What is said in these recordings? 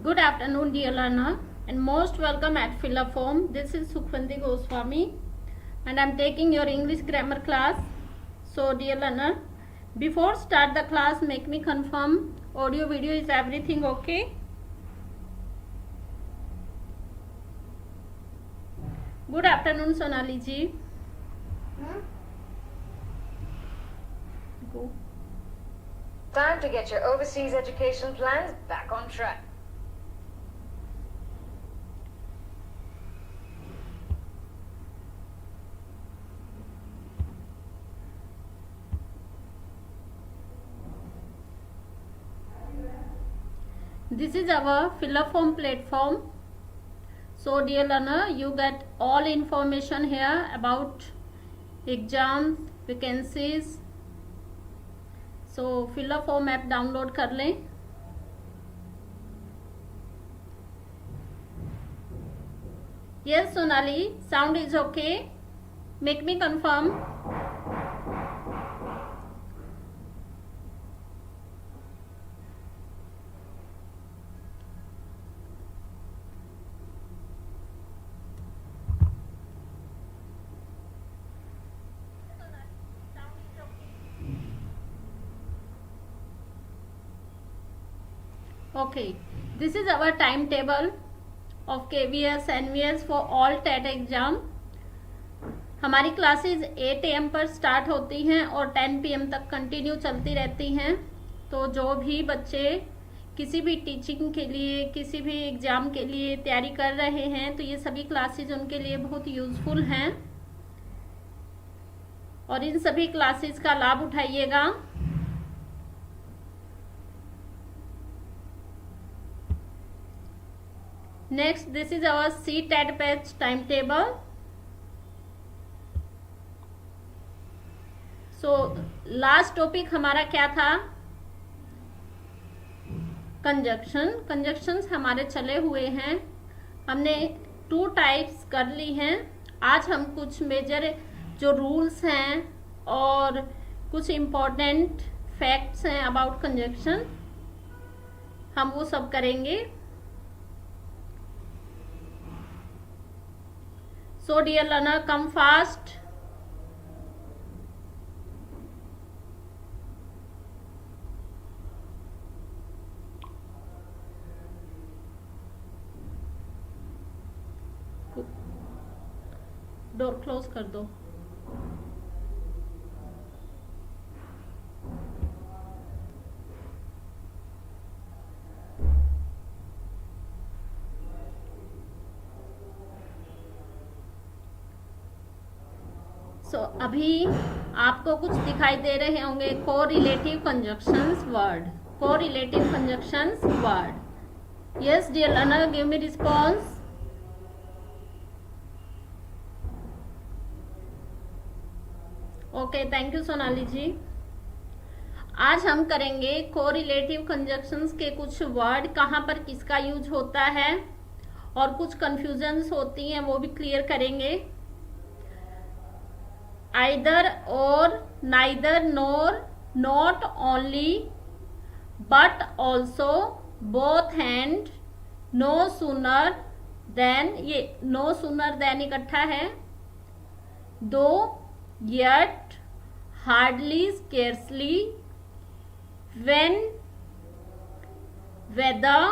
Good afternoon, dear learner, and most welcome at Fill-Up Form. This is Sukhvanti Goswami, and I'm taking your English grammar class. So, dear learner, before start the class, make me confirm audio, video is everything okay? Good afternoon, Sonali ji. Go. Time to get your overseas education plans back on track. This is our Fill-Up Form platform. So, dear learner, you get all information here about exams, vacancies. So, Fill-Up Form app download कर लें. Yes, Sonali, sound is okay. Make me confirm. Okay, this is our timetable of KVS, NVS for all TET exam. हमारी classes 8 AM पर start होती हैं और 10 PM तक continue चलती रहती हैं. तो जो भी बच्चे किसी भी टीचिंग के लिए, किसी भी एग्ज़ाम के लिए तैयारी कर रहे हैं, तो ये सभी क्लासेस उनके लिए बहुत यूज़फुल हैं और इन सभी क्लासेस का लाभ उठाइएगा. Next, this is our CTET batch timetable. So, last topic हमारा क्या था? कंजक्शंस हमारे चले हुए हैं. हमने 2 टाइप्स कर ली हैं. आज हम कुछ मेजर जो रूल्स हैं और कुछ इम्पोर्टेंट फैक्ट्स हैं अबाउट कंजक्शन, हम वो सब करेंगे. So, dear learner, come fast. Door close कर दो. अभी आपको कुछ दिखाई दे रहे होंगे correlative conjunctions word. Correlative conjunctions word. Yes dear learner, give me response. Okay, thank you Sonali ji. आज हम करेंगे कोरिलेटिव कंजक्शंस के कुछ वर्ड, कहाँ पर किसका यूज होता है और कुछ कंफ्यूजन्स होती हैं, वो भी क्लियर करेंगे. Either or, neither nor, not only, but also, both and, no sooner than. ये no sooner than इकट्ठा है. though, yet, hardly, scarcely, when, whether,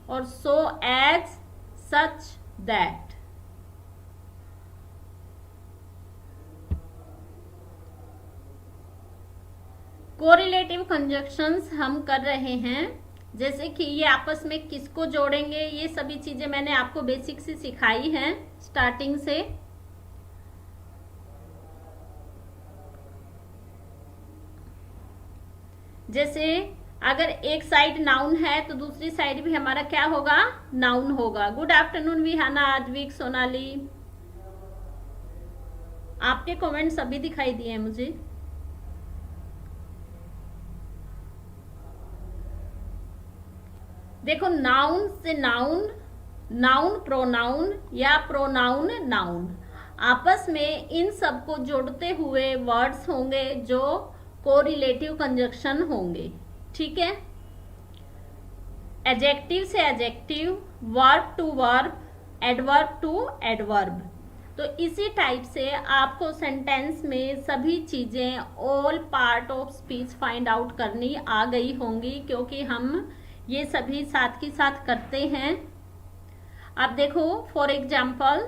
और so as, such that. Correlative conjunctions हम कर रहे हैं, जैसे कि ये आपस में किसको जोड़ेंगे, ये सभी चीजें मैंने आपको बेसिक से सिखाई हैं स्टार्टिंग से. जैसे अगर एक साइड नाउन है तो दूसरी साइड भी हमारा क्या होगा? नाउन होगा. Good afternoon Vihana, Aadvik, Sonali. आपके कमेंट सभी दिखाई दिए हैं मुझे. देखो, नाउन से नाउन, नाउन प्रोनाउन या प्रोनाउन नाउन, आपस में इन सबको जोड़ते हुए वर्ड्स होंगे जो कोरिलेटिव कंजक्शन होंगे. ठीक है. एडजेक्टिव से adjective, verb to verb, adverb to adverb. तो इसी टाइप से आपको सेंटेंस में सभी चीजें all part of speech find out करनी आ गई होंगी, क्योंकि हम ये सभी साथ के साथ करते हैं। अब देखो फॉर एग्जाम्पल,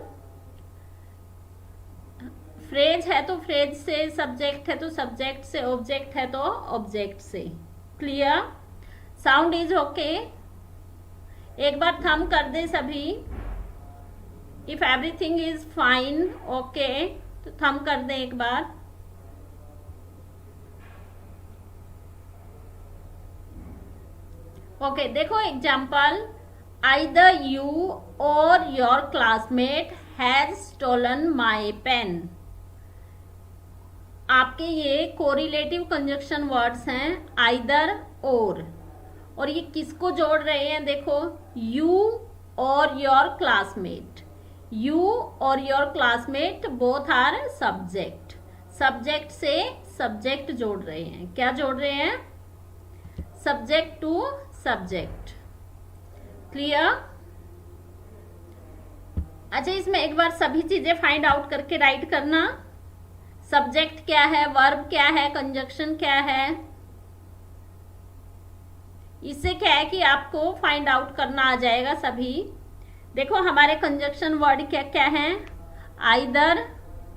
फ्रेज है तो फ्रेज से, सब्जेक्ट है तो सब्जेक्ट से, ऑब्जेक्ट है तो ऑब्जेक्ट से। क्लियर? Sound is okay? एक बार थंब कर दे सभी। If everything is fine, okay, तो थंब कर दे एक बार। ओके, देखो एग्जाम्पल, आइदर यू और your classmate has stolen my pen. आपके ये कोरिलेटिव कंजक्शन वर्ड्स हैं, आइदर और ये किसको जोड़ रहे हैं? देखो, यू और योर क्लासमेट। यू और your classmate both are subject. Subject से सब्जेक्ट जोड़ रहे हैं। क्या जोड़ रहे हैं? Subject to subject. क्लियर? अच्छा, इसमें एक बार सभी चीजें फाइंड आउट करके राइट करना। सब्जेक्ट क्या है, वर्ब क्या है, कंजक्शन क्या है। इससे क्या है कि आपको फाइंड आउट करना आ जाएगा सभी। देखो हमारे कंजक्शन वर्ड क्या क्या हैं? आइदर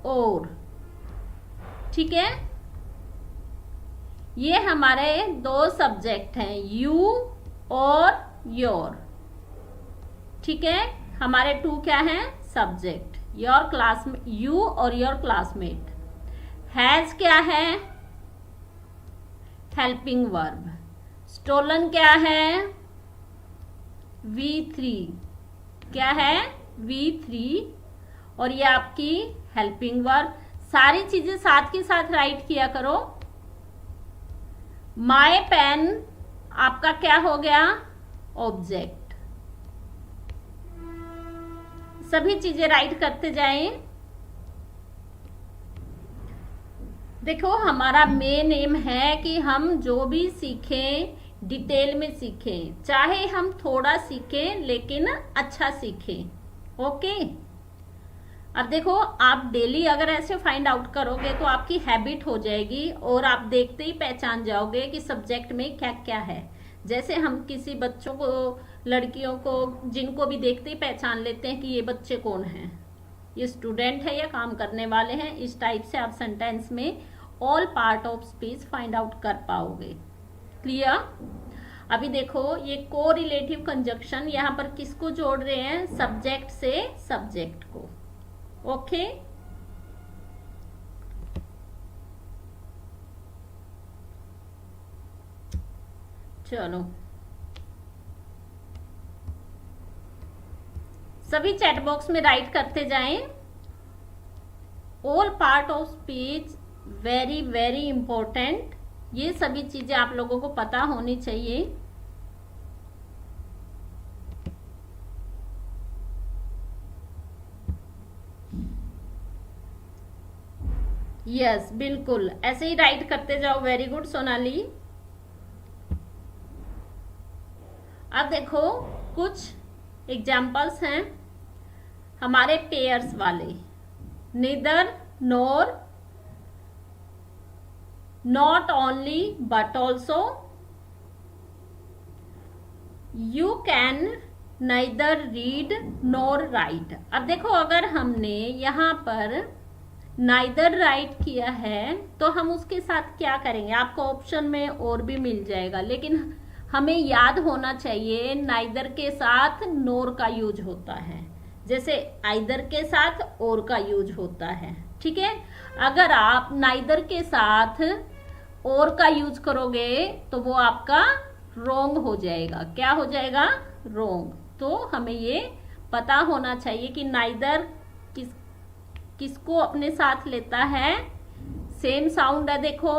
और। ठीक है, ये हमारे दो सब्जेक्ट हैं, यू और योर। ठीक है, हमारे टू क्या हैं? सब्जेक्ट। योर क्लासमेट, यू और योर क्लासमेट। हैज क्या है? Helping verb. स्टोलन क्या है? V3। क्या है? V3। और ये आपकी हेल्पिंग वर्ब। सारी चीजें साथ के साथ राइट किया करो। माय पेन आपका क्या हो गया? ऑब्जेक्ट। सभी चीजें राइट करते जाएं। देखो हमारा मेन एम है कि हम जो भी सीखें डिटेल में सीखें, चाहे हम थोड़ा सीखें लेकिन अच्छा सीखें। ओके? अब देखो, आप डेली अगर ऐसे फाइंड आउट करोगे तो आपकी हैबिट हो जाएगी और आप देखते ही पहचान जाओगे कि सब्जेक्ट में क्या क्या है। जैसे हम किसी बच्चों को, लड़कियों को, जिनको भी देखते ही पहचान लेते हैं कि ये बच्चे कौन हैं, ये स्टूडेंट है या काम करने वाले हैं। इस टाइप से आप सेंटेंस में all part of speech find out कर पाओगे। क्लियर? अभी देखो, ये कोरिलेटिव कंजक्शन यहाँ पर किसको जोड़ रहे हैं? सब्जेक्ट से सब्जेक्ट को। ओके? चलो, सभी चैट बॉक्स में राइट करते जाएं। All part of speech very very important. ये सभी चीजें आप लोगों को पता होनी चाहिए। यस, बिल्कुल ऐसे ही राइट करते जाओ। Very good Sonali. अब देखो कुछ एग्जाम्पल्स हैं हमारे पेयर्स वाले। Neither NOR, not only but also, you can neither read NOR right. अब देखो, अगर हमने यहाँ पर नाइदर राइट किया है तो हम उसके साथ क्या करेंगे? आपको ऑप्शन में और भी मिल जाएगा, लेकिन हमें याद होना चाहिए नाइदर के साथ नोर का यूज होता है, जैसे आइदर के साथ और का यूज होता है। ठीक है? अगर आप नाइदर के साथ और का यूज करोगे तो वो आपका रोंग हो जाएगा। क्या हो जाएगा? रोंग। तो हमें ये पता होना चाहिए कि नाइदर किसको अपने साथ लेता है। सेम साउंड है, देखो,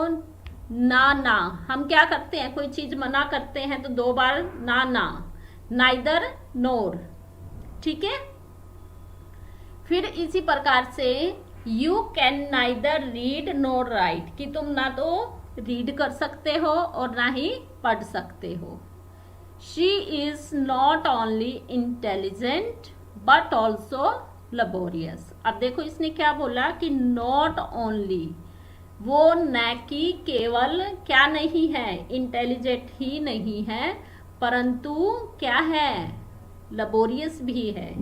ना ना। हम क्या करते हैं, कोई चीज मना करते हैं तो दो बार ना ना, नाइदर नोर। ठीक है? फिर इसी प्रकार से you can neither read NOR right, कि तुम ना तो रीड कर सकते हो और ना ही पढ़ सकते हो। She is not only intelligent but also laborious. अब देखो इसने क्या बोला कि नॉट ओनली, वो न कि केवल क्या नहीं है, इंटेलिजेंट ही नहीं है, परंतु क्या है, लबोरियस भी है,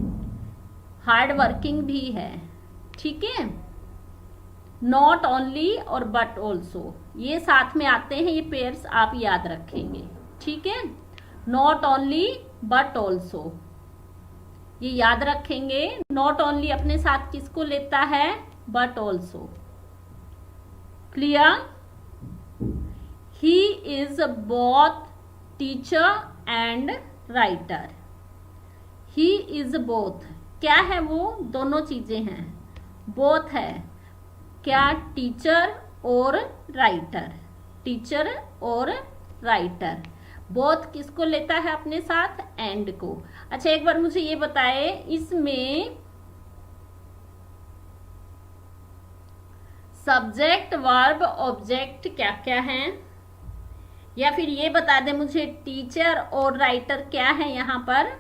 हार्ड वर्किंग भी है। ठीक है, नॉट ओनली और बट ऑल्सो ये साथ में आते हैं, ये पेयर्स आप याद रखेंगे। ठीक है, नॉट ओनली बट ऑल्सो ये याद रखेंगे। नॉट ओनली अपने साथ किसको लेता है, but also. Clear? He is both teacher and writer. He is both, क्या है वो, दोनों चीजें हैं। बोथ है क्या, टीचर और राइटर, टीचर और राइटर। बोथ किसको लेता है अपने साथ, एंड को। अच्छा एक बार मुझे ये बताए, इसमें सब्जेक्ट वर्ब ऑब्जेक्ट क्या क्या हैं, या फिर ये बता दे मुझे टीचर और राइटर क्या है यहाँ पर,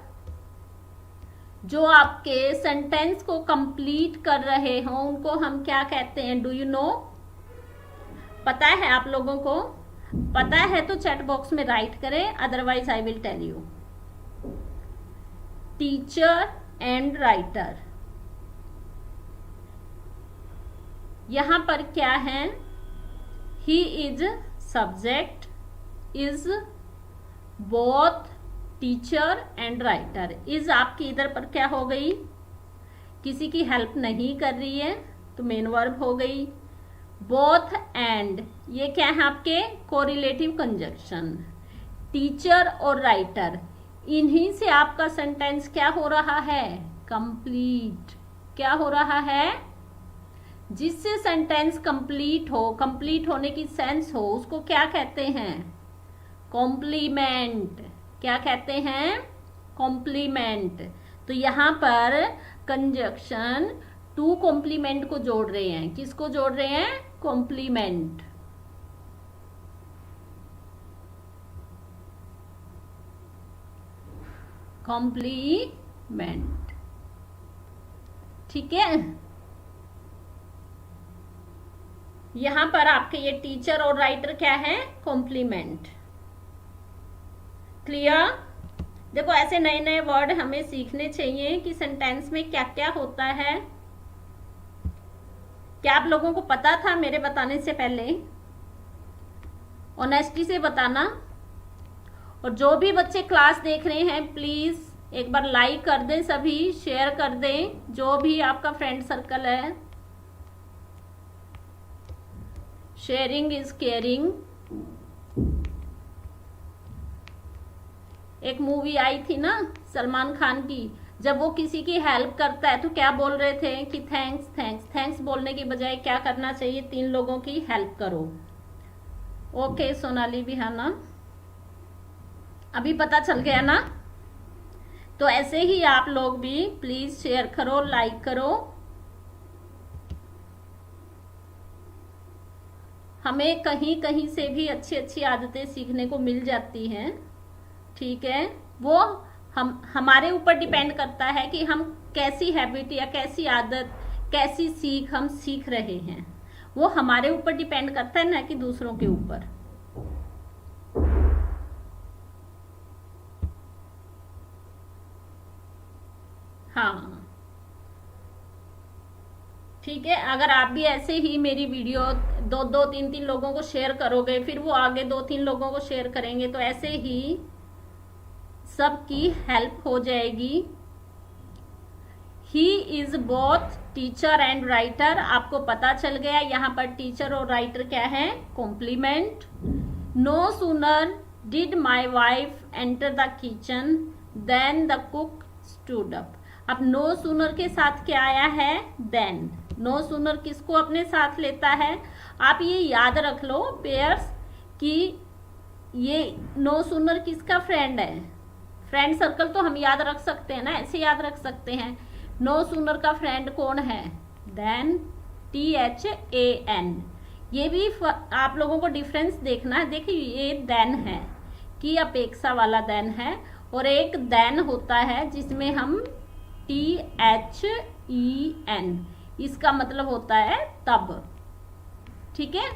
जो आपके सेंटेंस को कंप्लीट कर रहे हो उनको हम क्या कहते हैं, डू यू नो? पता है आप लोगों को? पता है तो चैट बॉक्स में राइट करें, otherwise I will tell you. Teacher and writer, यहां पर क्या है, he is subject, is both teacher and writer. Is आपकी इधर पर क्या हो गई, किसी की हेल्प नहीं कर रही है तो मेन वर्ब हो गई। बोथ एंड ये क्या है आपके, कोरिलेटिव कंजक्शन। टीचर और राइटर, इन्हीं से आपका सेंटेंस क्या हो रहा है, कंप्लीट। क्या हो रहा है, जिससे सेंटेंस कंप्लीट हो, कंप्लीट होने की सेंस हो, उसको क्या कहते हैं, कॉम्प्लीमेंट। क्या कहते हैं, कॉम्प्लीमेंट। तो यहां पर कंजक्शन टू कॉम्प्लीमेंट को जोड़ रहे हैं, किसको जोड़ रहे हैं, कॉम्प्लीमेंट। कॉम्प्लीमेंट, ठीक है। यहां पर आपके ये टीचर और राइटर क्या है, कॉम्प्लीमेंट। क्लियर? देखो ऐसे नए नए वर्ड हमें सीखने चाहिए कि सेंटेंस में क्या क्या होता है। क्या आप लोगों को पता था मेरे बताने से पहले? ऑनेस्टी से बताना। और जो भी बच्चे क्लास देख रहे हैं प्लीज एक बार लाइक कर दें, सभी शेयर कर दें, जो भी आपका फ्रेंड सर्कल है। Sharing is caring. एक मूवी आई थी ना सलमान खान की, जब वो किसी की हेल्प करता है तो क्या बोल रहे थे कि थैंक्स थैंक्स थैंक्स बोलने की बजाय क्या करना चाहिए, 3 लोगों की हेल्प करो। ओके सोनाली बिहाना, अभी पता चल गया ना? तो ऐसे ही आप लोग भी प्लीज शेयर करो, लाइक करो। हमें कहीं कहीं से भी अच्छी अच्छी आदतें सीखने को मिल जाती हैं। ठीक है, वो हमारे ऊपर डिपेंड करता है कि हम कैसी हैबिट या कैसी आदत, कैसी सीख हम सीख रहे हैं। वो हमारे ऊपर डिपेंड करता है, ना कि दूसरों के ऊपर। हाँ ठीक है, अगर आप भी ऐसे ही मेरी वीडियो 2-3 लोगों को शेयर करोगे, फिर वो आगे 2-3 लोगों को शेयर करेंगे, तो ऐसे ही सबकी हेल्प हो जाएगी। He is both teacher and writer, आपको पता चल गया यहाँ पर टीचर और राइटर क्या है, complement. No sooner did my wife enter the kitchen then the cook stood up. अब नो सूनर के साथ क्या आया है, देन। नो सूनर किसको अपने साथ लेता है, आप ये याद रख लो पेयर्स कि ये नो सूनर किसका फ्रेंड है। फ्रेंड सर्कल तो हम याद रख सकते हैं ना, ऐसे याद रख सकते हैं। नो सूनर का फ्रेंड कौन है, देन, THAN। ये भी आप लोगों को डिफरेंस देखना है। देखिए ये देन है, की अपेक्षा वाला देन है, और एक देन होता है जिसमें हम THEN, इसका मतलब होता है तब। ठीक है,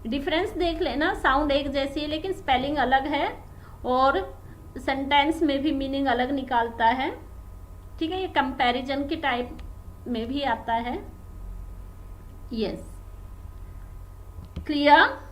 डिफरेंस देख लेना, साउंड एक जैसी है लेकिन स्पेलिंग अलग है, और सेंटेंस में भी मीनिंग अलग निकालता है। ठीक है, ये कंपैरिजन के टाइप में भी आता है। Yes, clear?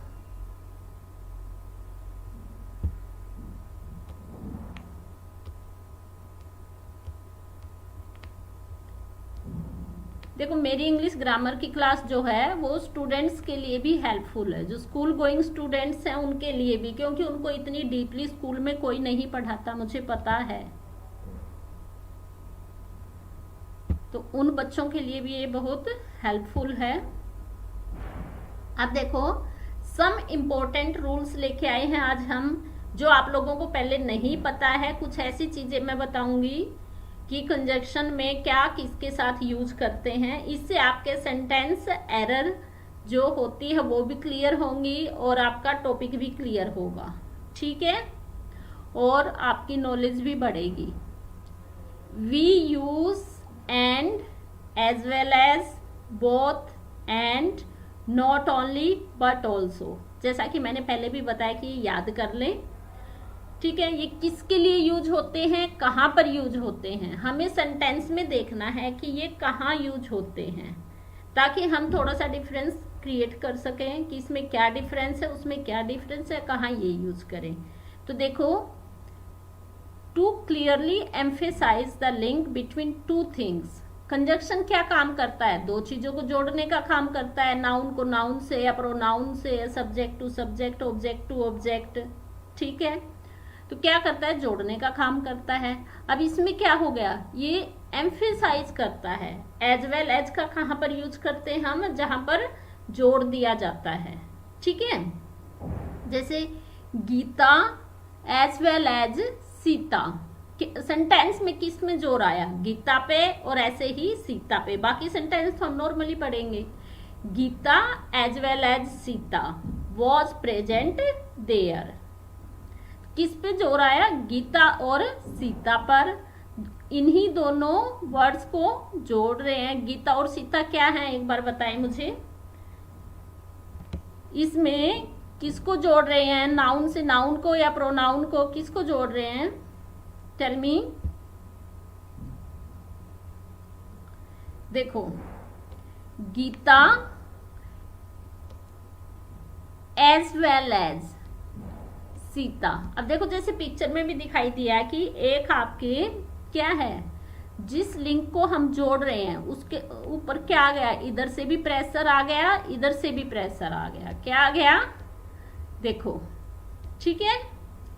देखो, मेरी इंग्लिश ग्रामर की क्लास जो है वो स्टूडेंट्स के लिए भी हेल्पफुल है, जो स्कूल गोइंग स्टूडेंट्स हैं उनके लिए भी, क्योंकि उनको इतनी डीपली स्कूल में कोई नहीं पढ़ाता, मुझे पता है। तो उन बच्चों के लिए भी ये बहुत हेल्पफुल है। अब देखो, सम इम्पोर्टेंट रूल्स लेके आए हैं आज हम, जो आप लोगों को पहले नहीं पता है। कुछ ऐसी चीजें मैं बताऊंगी कि कंजक्शन में क्या किसके साथ यूज करते हैं, इससे आपके सेंटेंस एरर जो होती है वो भी क्लियर होंगी और आपका टॉपिक भी क्लियर होगा। ठीक है, और आपकी नॉलेज भी बढ़ेगी। We use and, as well as, both, and, not only but also, जैसा कि मैंने पहले भी बताया कि याद कर लें। ठीक है, ये किसके लिए यूज होते हैं, कहाँ पर यूज होते हैं, हमें सेंटेंस में देखना है कि ये कहाँ यूज होते हैं, ताकि हम थोड़ा सा डिफरेंस क्रिएट कर सकें कि इसमें क्या डिफरेंस है, उसमें क्या डिफरेंस है, कहाँ ये यूज करें। तो देखो, to clearly emphasise the link between two things. Conjunction क्या काम करता है, दो चीजों को जोड़ने का काम करता है, नाउन को नाउन से या प्रोनाउन से, subject to subject, object to object. ठीक है, तो क्या करता है, जोड़ने का काम करता है। अब इसमें क्या हो गया, ये एम्फेसाइज करता है। एज वेल एज का कहां पर यूज करते हैं हम, जहां पर जोड़ दिया जाता है। ठीक है, जैसे Geeta as well as Sita, sentence में किस में जोर आया, गीता पे, और ऐसे ही सीता पे। बाकी सेंटेंस तो हम नॉर्मली पढ़ेंगे। Geeta as well as Sita was present there, किस पे जोर आया, गीता और सीता पर। इन्हीं दोनों वर्ड्स को जोड़ रहे हैं। गीता और सीता क्या है, एक बार बताएं मुझे। इसमें किसको जोड़ रहे हैं, नाउन से नाउन को या प्रोनाउन को, किसको जोड़ रहे हैं, टेल मी। देखो, Geeta as well as Sita. अब देखो, जैसे पिक्चर में भी दिखाई दिया कि एक आपके क्या है, जिस लिंक को हम जोड़ रहे हैं उसके ऊपर क्या आ गया, इधर से भी प्रेशर आ गया, इधर से भी प्रेशर आ गया। क्या आ गया, देखो। ठीक है,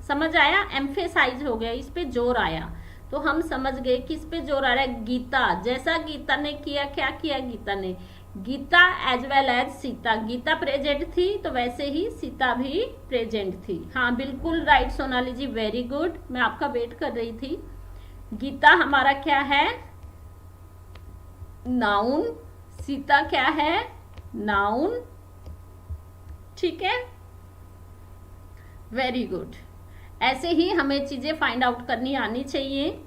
समझ आया, एम्फेसाइज हो गया, इस पे जोर आया, तो हम समझ गए किस पे जोर आ रहा है, गीता। जैसा गीता ने किया, क्या किया गीता ने, Geeta as well as Sita, Geeta present थी तो वैसे ही सीता भी प्रेजेंट थी। हाँ, बिल्कुल राइट सोनाली जी, वेरी गुड, मैं आपका वेट कर रही थी। गीता हमारा क्या है, नाउन, सीता क्या है, नाउन। ठीक है, वेरी गुड। ऐसे ही हमें चीजें फाइंड आउट करनी आनी चाहिए।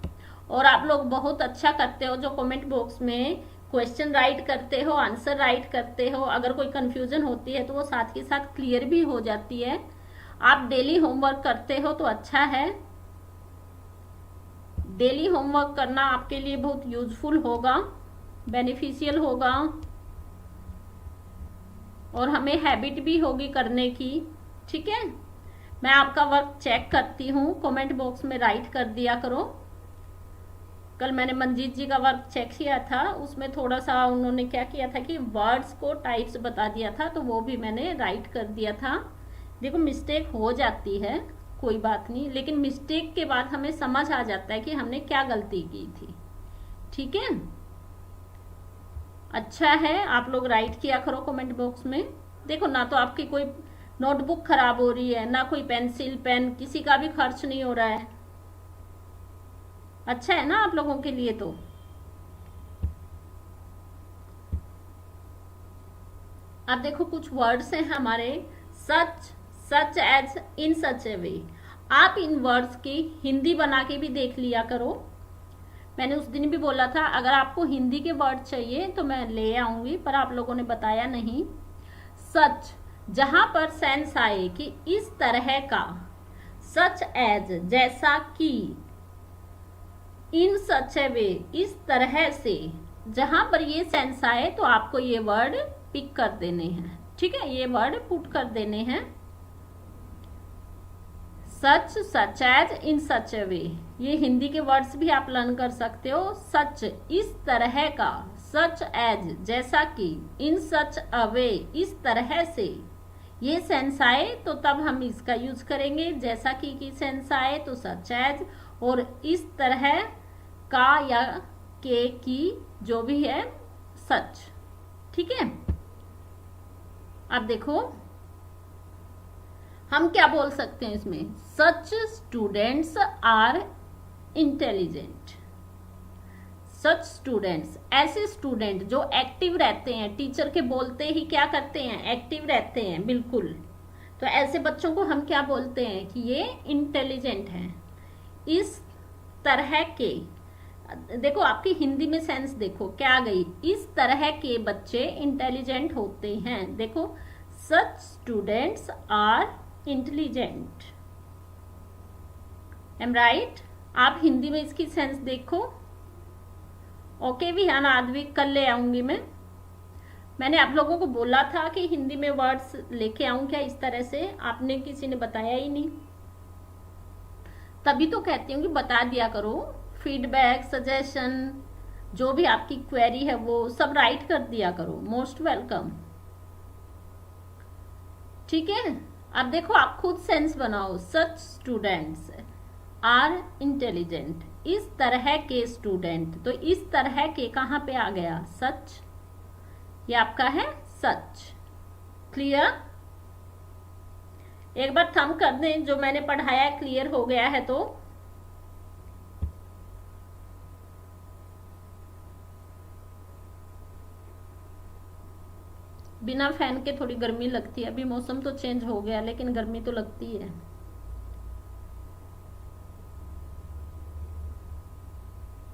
और आप लोग बहुत अच्छा करते हो जो कमेंट बॉक्स में क्वेश्चन राइट करते हो, आंसर राइट करते हो। अगर कोई कंफ्यूजन होती है तो वो साथ के साथ क्लियर भी हो जाती है। आप डेली होमवर्क करते हो तो अच्छा है, डेली होमवर्क करना आपके लिए बहुत यूजफुल होगा, बेनिफिशियल होगा, और हमें हैबिट भी होगी करने की। ठीक है, मैं आपका वर्क चेक करती हूँ, कमेंट बॉक्स में राइट कर दिया करो। कल मैंने मंजीत जी का वर्क चेक किया था, उसमें थोड़ा सा उन्होंने क्या किया था कि वर्ड्स को टाइप्स बता दिया था, तो वो भी मैंने राइट कर दिया था। देखो, मिस्टेक हो जाती है, कोई बात नहीं, लेकिन मिस्टेक के बाद हमें समझ आ जाता है कि हमने क्या गलती की थी। ठीक है, अच्छा है, आप लोग राइट किया करो कमेंट बॉक्स में। देखो, ना तो आपकी कोई नोटबुक खराब हो रही है, ना कोई पेंसिल पेन, किसी का भी खर्च नहीं हो रहा है। अच्छा है ना आप लोगों के लिए। तो अब देखो, कुछ वर्ड्स हैं हमारे, सच, सच एज, इन सच ए वे। आप इन वर्ड्स की हिंदी बना के भी देख लिया करो। मैंने उस दिन भी बोला था अगर आपको हिंदी के वर्ड चाहिए तो मैं ले आऊंगी, पर आप लोगों ने बताया नहीं। सच, जहां पर सेंस आए कि इस तरह का, सच एज जैसा कि, इन सच ए वे इस तरह से, जहां पर ये सेंस आए तो आपको ये वर्ड पिक कर देने हैं, ठीक है, ये वर्ड पुट कर देने हैं। सच, सच एज, इन सच ए वे, ये हिंदी के वर्ड्स भी आप लर्न कर सकते हो। सच, इस तरह का, सच एज जैसा कि, इन सच अ वे इस तरह से, ये सेंस आए तो तब हम इसका यूज करेंगे। जैसा कि सेंस आए तो सच एज, और इस तरह का या के की जो भी है सच, ठीक है। अब देखो हम क्या बोल सकते हैं इसमें, such students are intelligent. Such students, ऐसे स्टूडेंट जो एक्टिव रहते हैं, टीचर के बोलते ही क्या करते हैं, एक्टिव रहते हैं, बिल्कुल। तो ऐसे बच्चों को हम क्या बोलते हैं कि ये इंटेलिजेंट हैं। इस तरह के, देखो आपकी हिंदी में सेंस देखो क्या आ गई, इस तरह के बच्चे इंटेलिजेंट होते हैं। देखो, such students are intelligent, am right. आप हिंदी में इसकी सेंस देखो। ओके विहान, आदि कल ले आऊंगी मैंने आप लोगों को बोला था कि हिंदी में वर्ड्स लेके आऊं क्या इस तरह से, आपने किसी ने बताया ही नहीं। तभी तो कहती हूँ कि बता दिया करो। फीडबैक, सजेशन, जो भी आपकी क्वेरी है वो सब राइट कर दिया करो। मोस्ट वेलकम, ठीक है। अब देखो आप खुद सेंस बनाओ। सच स्टूडेंट्स आर इंटेलिजेंट, इस तरह के स्टूडेंट, तो इस तरह के कहां पे आ गया, सच, ये आपका है सच। क्लियर? एक बार थंब कर दें, जो मैंने पढ़ाया क्लियर हो गया है तो। बिना फैन के थोड़ी गर्मी लगती है, अभी मौसम तो चेंज हो गया लेकिन गर्मी तो लगती है।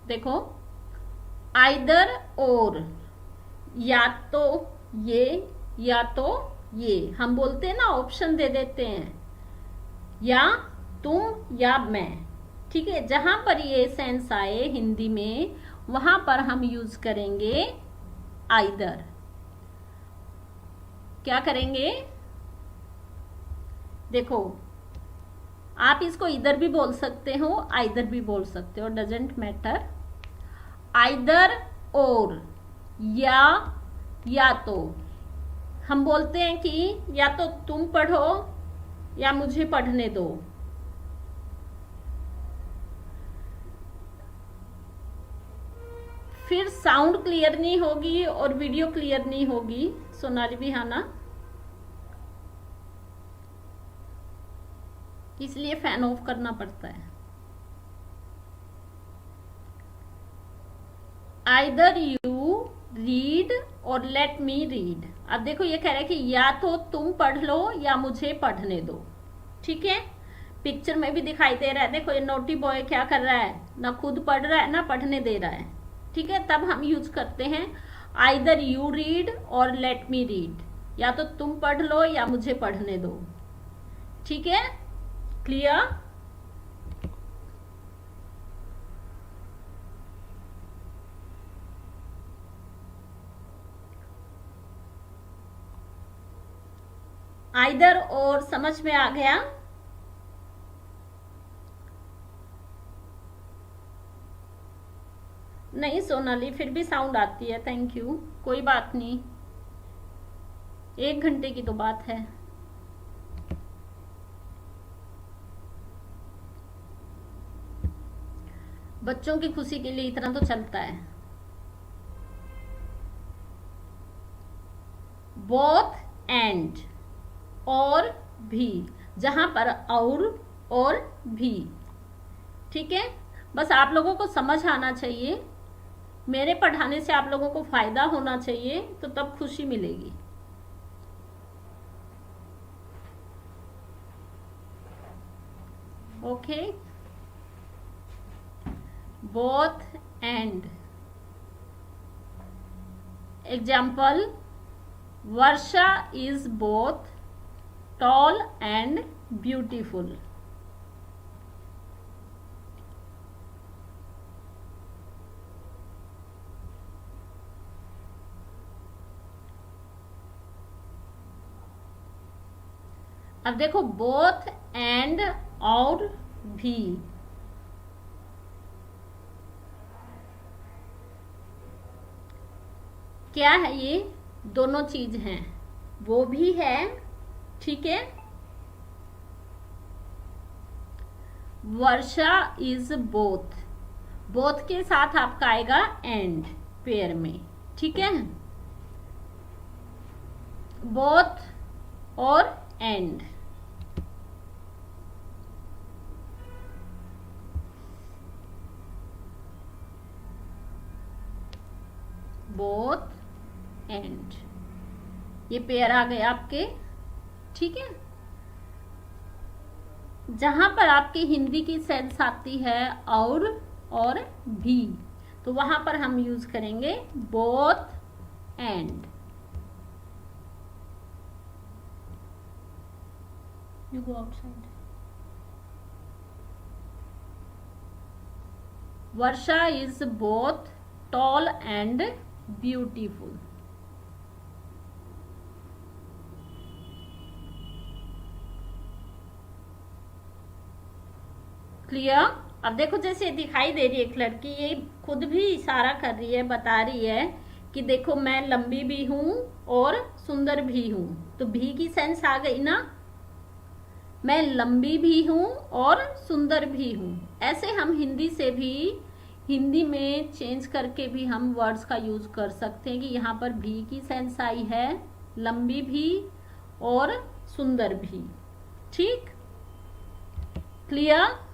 देखो, आइदर और, या तो ये या तो ये, हम बोलते हैं ना, ऑप्शन दे देते हैं, या तुम या मैं, ठीक है। जहां पर ये सेंस आए हिंदी में वहां पर हम यूज करेंगे आइदर। क्या करेंगे, देखो आप इसको इधर भी बोल सकते हो, आइदर भी बोल सकते हो, डजेंट मैटर। आइदर और, या तो, हम बोलते हैं कि या तो तुम पढ़ो या मुझे पढ़ने दो। फिर साउंड क्लियर नहीं होगी और वीडियो क्लियर नहीं होगी, सोनाली बिहाना, इसलिए फैन ऑफ करना पड़ता है। आइदर यू रीड और लेट मी रीड। अब देखो ये कह रहा है कि या तो तुम पढ़ लो या मुझे पढ़ने दो, ठीक है। पिक्चर में भी दिखाई दे रहा है, देखो ये नोटी बॉय क्या कर रहा है, ना खुद पढ़ रहा है ना पढ़ने दे रहा है, ठीक है। तब हम यूज करते हैं आइदर यू रीड और लेट मी रीड, या तो तुम पढ़ लो या मुझे पढ़ने दो, ठीक है। क्लियर? आइदर और समझ में आ गया? नहीं सोनाली, फिर भी साउंड आती है, थैंक यू, कोई बात नहीं, 1 घंटे की तो बात है। बच्चों की खुशी के लिए इतना तो चलता है। बोथ एंड, और भी, जहां पर और भी, ठीक है। बस आप लोगों को समझ आना चाहिए, मेरे पढ़ाने से आप लोगों को फायदा होना चाहिए, तो तब खुशी मिलेगी। Okay, both and. Example, Varsha is both tall and beautiful. अब देखो, बोथ एंड और भी। क्या है ये? दोनों चीज हैं, वो भी है, ठीक है। वर्षा इज बोथ, बोथ के साथ आपका आएगा एंड पेयर में, ठीक है। बोथ और एंड। बोथ एंड, ये पेयर आ गए आपके, ठीक है। जहां पर आपकी हिंदी की सेंस आती है और भी, तो वहां पर हम यूज करेंगे both and. You go outside. Varsha is both tall and beautiful. Clear? अब देखो, जैसे दिखाई दे रही है एक लड़की, ये खुद भी इशारा कर रही है, बता रही है कि देखो मैं लंबी भी हूं और सुंदर भी हूं। तो भी की सेंस आ गई ना, मैं लंबी भी हूं और सुंदर भी हूं। ऐसे हम हिंदी से भी, हिंदी में चेंज करके भी हम वर्ड्स का यूज कर सकते हैं कि यहाँ पर भी की सेंस आई है, लंबी भी और सुंदर भी, ठीक। क्लियर?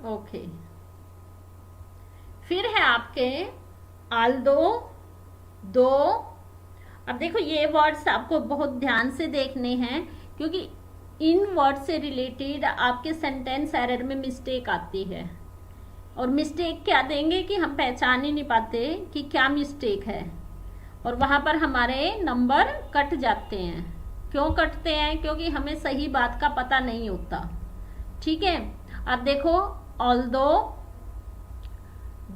ओके, फिर है आपके आल्दो, दो। अब देखो, ये वर्ड्स आपको बहुत ध्यान से देखने हैं, क्योंकि इन वर्ड से रिलेटेड आपके सेंटेंस एरर में मिस्टेक आती है। और मिस्टेक क्या देंगे कि हम पहचान ही नहीं पाते कि क्या मिस्टेक है, और वहां पर हमारे नंबर कट जाते हैं। क्यों कटते हैं? क्योंकि हमें सही बात का पता नहीं होता, ठीक है। अब देखो, ऑल्दो,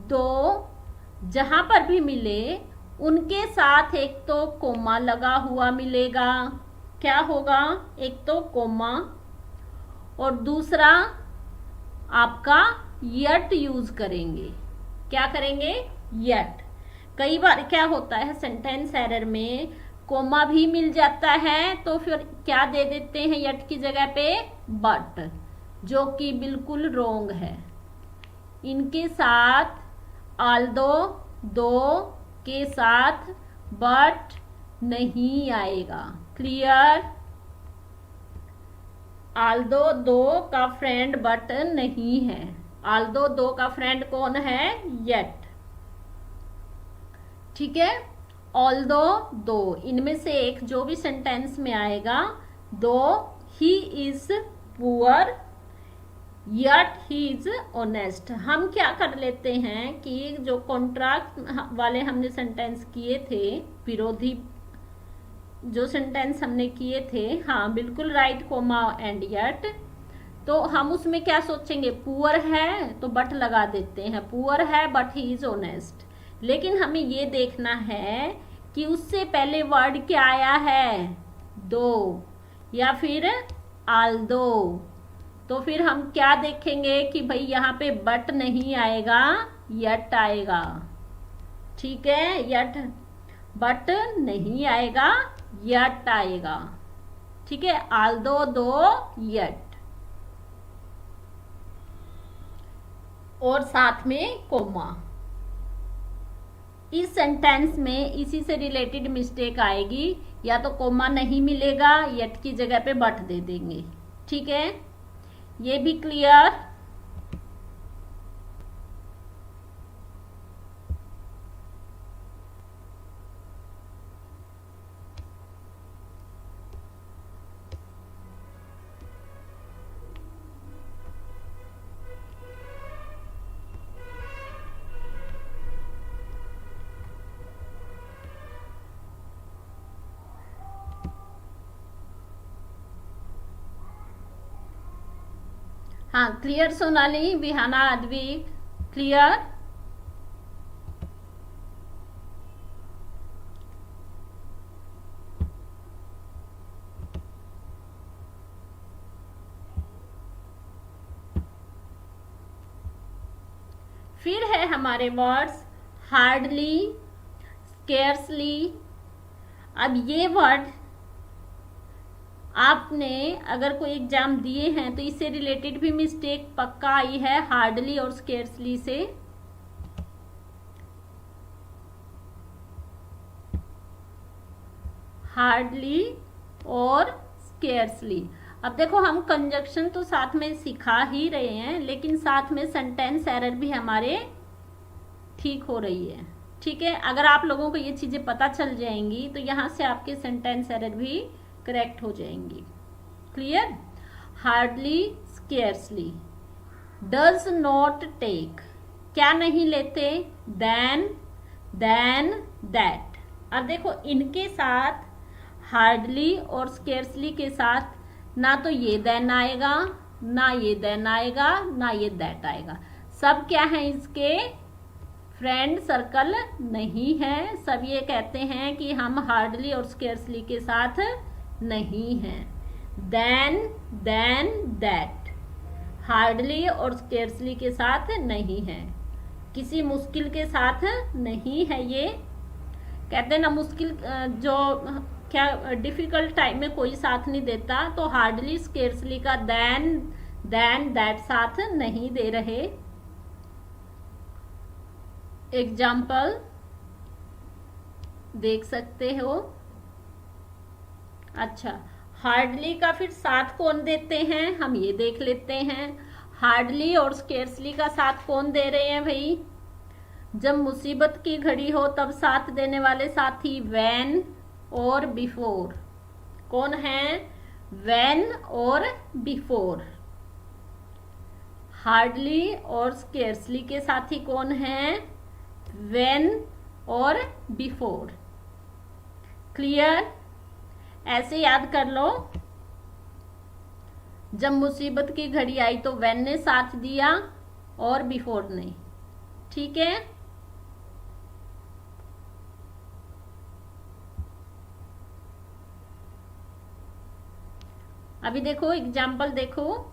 दो, जहां पर भी मिले उनके साथ एक तो कोमा लगा हुआ मिलेगा। क्या होगा? एक तो कोमा, और दूसरा आपका यट यूज करेंगे। क्या करेंगे? यट। कई बार क्या होता है, सेंटेंस एरर में कोमा भी मिल जाता है, तो फिर क्या दे देते हैं यट की जगह पे? बट, जो कि बिल्कुल रोंग है। इनके साथ आल्दो, दो के साथ बट नहीं आएगा। क्लियर? आल्दो दो का फ्रेंड बट नहीं है। आल्दो दो का फ्रेंड कौन है? येट, ठीक है। ऑल्दो, दो, इनमें से एक जो भी सेंटेंस में आएगा, दो he is poor yet he is honest. हम क्या कर लेते हैं कि जो कॉन्ट्रास्ट वाले हमने सेंटेंस किए थे, विरोधी जो सेंटेंस हमने किए थे, हाँ बिल्कुल राइट, कोमा एंड यट, तो हम उसमें क्या सोचेंगे? पुअर है तो बट लगा देते हैं, पुअर है बट ही इज ऑनेस्ट। लेकिन हमें ये देखना है कि उससे पहले वर्ड क्या आया है? दो या फिर आल्दो। तो फिर हम क्या देखेंगे कि भाई यहाँ पे बट नहीं आएगा, यट आएगा, ठीक है। यट, बट नहीं आएगा, यट आएगा, ठीक है। आल्दो, दो, यट, और साथ में कोमा। इस सेंटेंस में इसी से रिलेटेड मिस्टेक आएगी, या तो कोमा नहीं मिलेगा, यट की जगह पे बट दे देंगे, ठीक है, ये भी क्लियर। हाँ क्लियर सोनाली, विहाना, अद्विक, क्लियर। फिर है हमारे वर्ड्स हार्डली, स्केर्सली। अब ये वर्ड आपने अगर कोई एग्जाम दिए हैं तो इससे रिलेटेड भी मिस्टेक पक्का आई है, हार्डली और स्केर्सली से। हार्डली और स्केर्सली। अब देखो हम कंजक्शन तो साथ में सिखा ही रहे हैं, लेकिन साथ में सेंटेंस एरर भी हमारे ठीक हो रही है। ठीक है, अगर आप लोगों को ये चीजें पता चल जाएंगी तो यहां से आपके सेंटेंस एरर भी करेक्ट हो जाएंगी। Clear. Hardly, scarcely, does not take, क्या नहीं लेते, देन, दैट। अब देखो इनके साथ हार्डली और स्केर्सली के साथ ना तो ये देन आएगा, ना ये देन आएगा, ना ये दैट आएगा। सब क्या है इसके फ्रेंड सर्कल नहीं है। सब ये कहते हैं कि हम हार्डली और स्केर्सली के साथ नहीं हैं। देन, दैट, हार्डली और स्केर्सली के साथ नहीं है, किसी मुश्किल के साथ नहीं है। ये कहते हैं ना मुश्किल जो क्या डिफिकल्ट टाइम में कोई साथ नहीं देता, तो हार्डली स्केर्सली का देन, दैट साथ नहीं दे रहे। एग्जाम्पल देख सकते हो। अच्छा, हार्डली का फिर साथ कौन देते हैं हम ये देख लेते हैं। हार्डली और स्केर्सली का साथ कौन दे रहे हैं भाई? जब मुसीबत की घड़ी हो तब साथ देने वाले साथी व्हेन और बिफोर। कौन है? व्हेन और बिफोर। हार्डली और स्केर्सली के साथी कौन है? व्हेन और बिफोर। क्लियर। ऐसे याद कर लो, जब मुसीबत की घड़ी आई तो व्हेन ने साथ दिया और बिफोर ने। ठीक है, अभी देखो एग्जाम्पल देखो।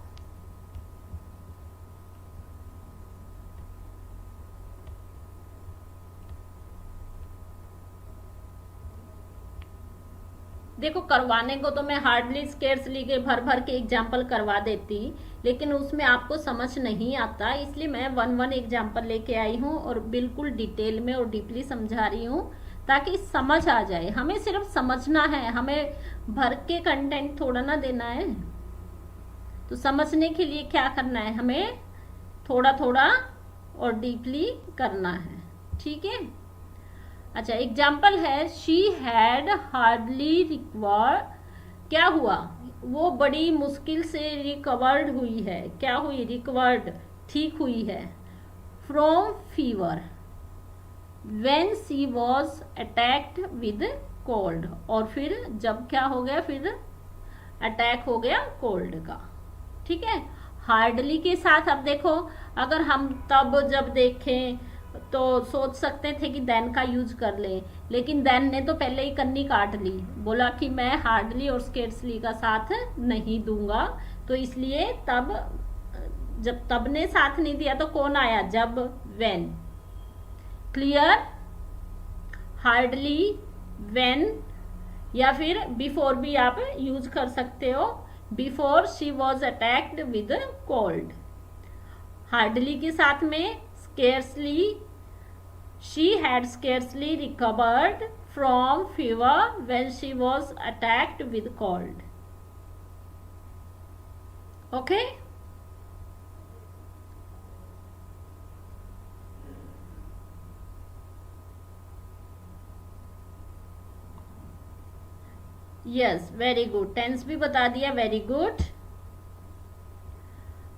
देखो करवाने को तो मैं हार्डली स्केर्सली के भर भर के एग्जाम्पल करवा देती, लेकिन उसमें आपको समझ नहीं आता, इसलिए मैं वन एग्जाम्पल लेके आई हूँ और बिल्कुल डिटेल में और डीपली समझा रही हूँ ताकि समझ आ जाए। हमें सिर्फ समझना है, हमें भर के कंटेंट थोड़ा ना देना है। तो समझने के लिए क्या करना है, हमें थोड़ा थोड़ा और डीपली करना है। ठीक है। अच्छा, एग्जाम्पल है शी हैड हार्डली रिकवर्ड। क्या हुआ? वो बड़ी मुश्किल से रिकवर्ड हुई है। क्या हुई? रिकवर्ड, ठीक हुई है। From fever when she was attacked with cold. और फिर जब क्या हो गया? फिर अटैक हो गया कोल्ड का। ठीक है। हार्डली के साथ अब देखो, अगर हम तब जब देखें तो सोच सकते थे कि देन का यूज कर लें, लेकिन देन ने तो पहले ही कन्नी काट ली, बोला कि मैं हार्डली और स्केर्सली का साथ नहीं दूंगा। तो इसलिए तब, जब तब ने साथ नहीं दिया तो कौन आया? जब, व्हेन। क्लियर। हार्डली, व्हेन या फिर बिफोर भी आप यूज कर सकते हो। Before she was attacked with cold. Hardly के साथ में scarcely, she had scarcely recovered from fever when she was attacked with cold. Okay. Yes, very good, tense भी बता दिया, वेरी गुड।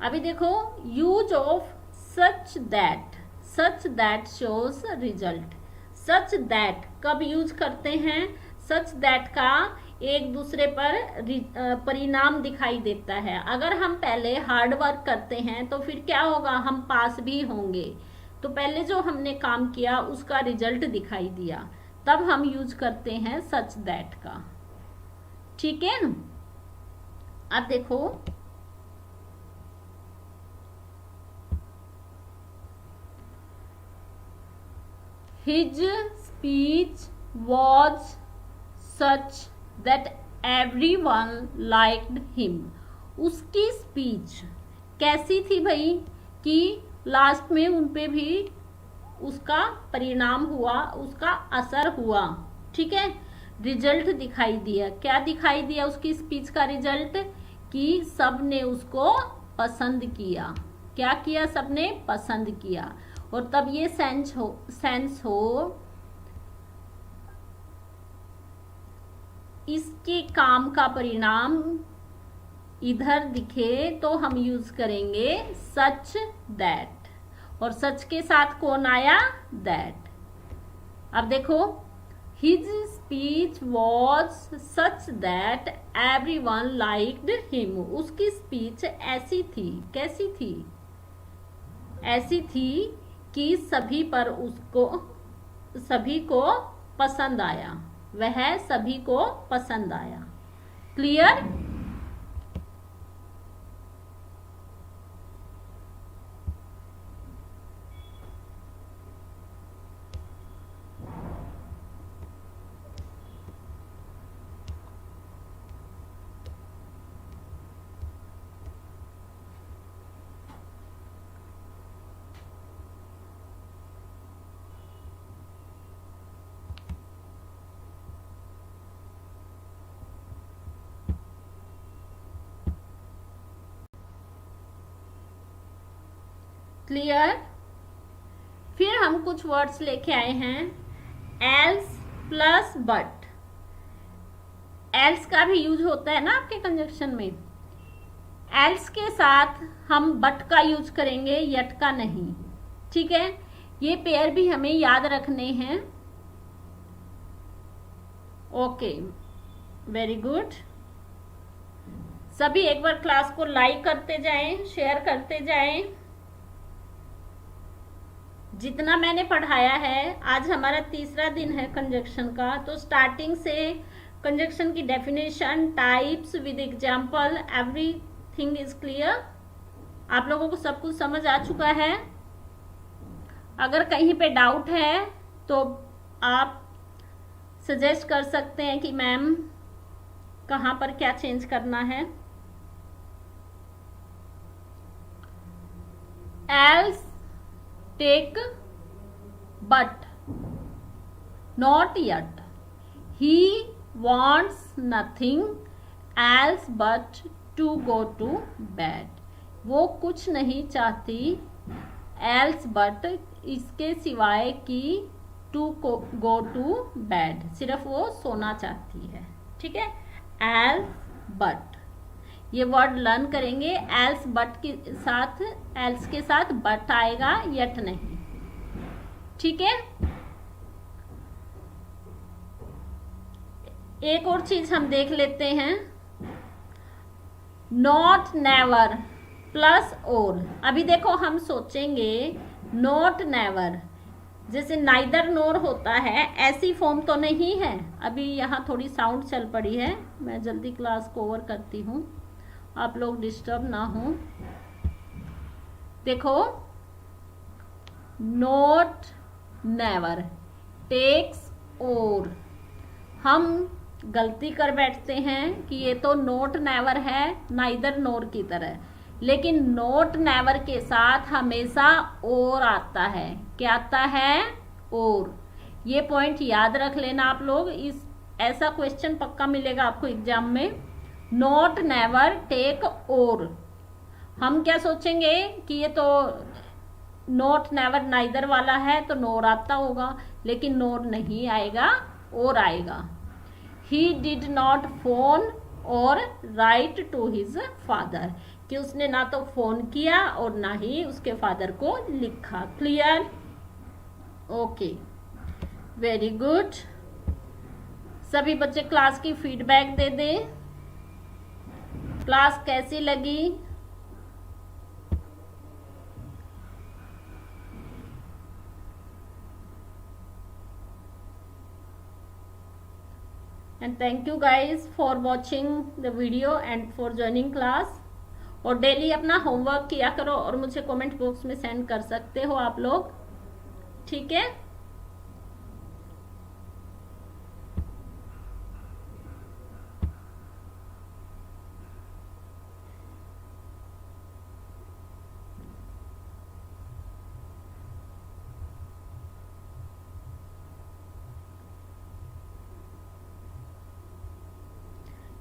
अभी देखो, use of such that shows result. Such that कब use करते हैं? सच दैट का एक दूसरे पर परिणाम दिखाई देता है। अगर हम पहले हार्ड वर्क करते हैं तो फिर क्या होगा, हम पास भी होंगे। तो पहले जो हमने काम किया उसका रिजल्ट दिखाई दिया, तब हम यूज करते हैं सच दैट का। ठीक है ना? अब देखो, his speech was such that everyone liked him। उसकी स्पीच कैसी थी भाई कि लास्ट में उन पे भी उसका परिणाम हुआ, उसका असर हुआ। ठीक है, रिजल्ट दिखाई दिया। क्या दिखाई दिया उसकी स्पीच का रिजल्ट? कि सबने उसको पसंद किया। क्या किया? सबने पसंद किया। और तब ये सेंस हो इसके काम का परिणाम इधर दिखे तो हम यूज करेंगे सच दैट। और सच के साथ कौन आया? दैट। अब देखो, his speech was such that everyone liked him. उसकी स्पीच ऐसी थी, कैसी थी? ऐसी थी कि सभी को पसंद आया। वह सभी को पसंद आया। क्लियर? क्लियर? फिर हम कुछ वर्ड्स लेके आए हैं, एल्स प्लस बट। एल्स का भी यूज होता है ना आपके कंजक्शन में। एल्स के साथ हम बट का यूज करेंगे, यट का नहीं। ठीक है, ये पेयर भी हमें याद रखने हैं। Okay, very good. सभी एक बार क्लास को लाइक करते जाएं, शेयर करते जाएं। जितना मैंने पढ़ाया है, आज हमारा तीसरा दिन है कंजक्शन का, तो स्टार्टिंग से कंजक्शन की definition, types with example, everything is clear. आप लोगों को सब कुछ समझ आ चुका है। अगर कहीं पे डाउट है तो आप सजेस्ट कर सकते हैं कि मैम कहाँ पर क्या चेंज करना है। Else take but not yet। he wants nothing else but to go to bed। वो कुछ नहीं चाहती else but इसके सिवाय कि to go to bed, सिर्फ वो सोना चाहती है। ठीक है, else but ये वर्ड लर्न करेंगे। एल्स बट के साथ, एल्स के साथ बट आएगा, यट नहीं। ठीक है, एक और चीज हम देख लेते हैं, नॉट नेवर प्लस और। अभी देखो, हम सोचेंगे नॉट नेवर, जैसे नाइदर नोर होता है, ऐसी फॉर्म तो नहीं है। अभी यहाँ थोड़ी साउंड चल पड़ी है, मैं जल्दी क्लास को ओवर करती हूँ, आप लोग डिस्टर्ब ना हो। देखो, नॉट नेवर टेक्स और। हम गलती कर बैठते हैं कि ये तो नॉट नेवर है, नाइदर नोर की तरह, लेकिन नॉट नेवर के साथ हमेशा और आता है। क्या आता है? और। ये पॉइंट याद रख लेना आप लोग। इस ऐसा क्वेश्चन पक्का मिलेगा आपको एग्जाम में। नॉट नेवर टेक और, हम क्या सोचेंगे कि ये तो नॉट नेवर नाइदर वाला है तो नोर आता होगा, लेकिन नोर नहीं आएगा और आएगा। ही डिड नॉट फोन और राइट टू हिज फादर, कि उसने ना तो फोन किया और ना ही उसके फादर को लिखा। क्लियर? Okay, very good. सभी बच्चे क्लास की फीडबैक दे दें, क्लास कैसी लगी। And thank you guys for watching the video and for joining class। और डेली अपना होमवर्क किया करो और मुझे कमेंट बॉक्स में सेंड कर सकते हो आप लोग, ठीक है?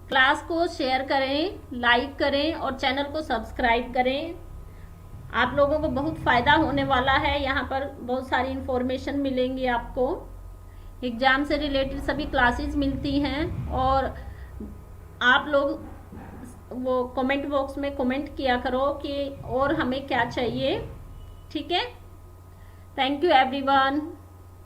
क्लास को शेयर करें, लाइक करें और चैनल को सब्सक्राइब करें। आप लोगों को बहुत फ़ायदा होने वाला है, यहाँ पर बहुत सारी इंफॉर्मेशन मिलेंगी आपको, एग्ज़ाम से रिलेटेड सभी क्लासेस मिलती हैं। और आप लोग वो कमेंट बॉक्स में कमेंट किया करो कि और हमें क्या चाहिए, ठीक है? Thank you everyone.